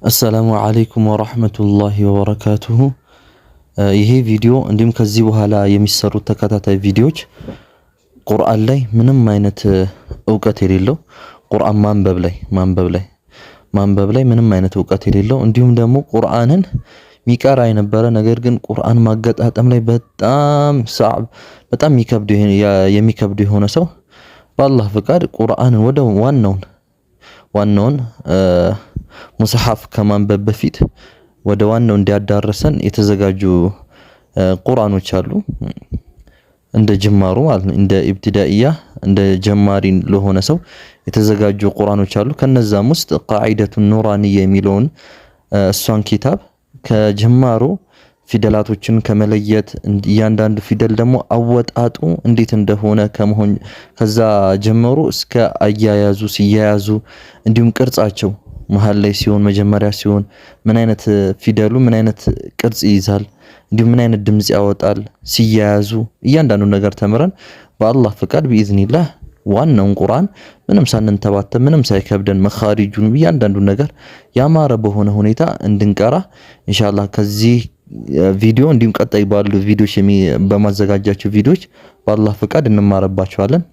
السلام عليكم ورحمة الله وبركاته. ይሄ ቪዲዮ እንዲሁም ከዚህ በኋላ የሚሰሩ ተከታታይ ቪዲዮዎች ቁርአን ላይ ምንም አይነት ዕውቀት የሌለው ቁርአን ማንበብ ላይ ምንም አይነት ዕውቀት የሌለው እንዲሁም ደግሞ ቁርአንን ሚቀራ የነበረ ነገር ግን ቁርአን ማገጣጠም ላይ በጣም የሚከብድ የሆነ ሰው በአላህ ፍቃድ ቁርአንን ወደ ዋናውን ሙስሐፍ ከማንበብ በፊት ወደ ዋናው እንዲያዳርሰን የተዘጋጁ ቁርአኖች አሉ። እንደ ጅማሩ ማለት ነው፣ እንደ ኢብቲዳኢያ እንደ ጀማሪ ለሆነ ሰው የተዘጋጁ ቁርአኖች አሉ። ከነዛም ውስጥ ቃዒደቱ ኑራንያ የሚለውን እሷን ኪታብ ከጅማሩ ፊደላቶችን ከመለየት እያንዳንዱ ፊደል ደግሞ አወጣጡ እንዴት እንደሆነ ከዛ ጀምሮ እስከ አያያዙ ሲያያዙ እንዲሁም ቅርጻቸው መሃል ላይ ሲሆን መጀመሪያ ሲሆን ምን አይነት ፊደሉ ምን አይነት ቅርጽ ይይዛል እንዲሁም ምን አይነት ድምጽ ያወጣል ሲያያዙ እያንዳንዱ ነገር ተምረን በአላህ ፍቃድ በኢዝኒላህ ዋናውን ቁርአን ምንም ሳንንተባተብ ምንም ሳይከብደን መኻሪጁን እያንዳንዱ ነገር ያማረ በሆነ ሁኔታ እንድንቀራ ኢንሻአላህ ከዚህ ቪዲዮ እንዲሁም ቀጣይ ባሉ ቪዲዮዎች በማዘጋጃቸው ቪዲዮዎች በአላህ ፍቃድ እንማረባቸዋለን።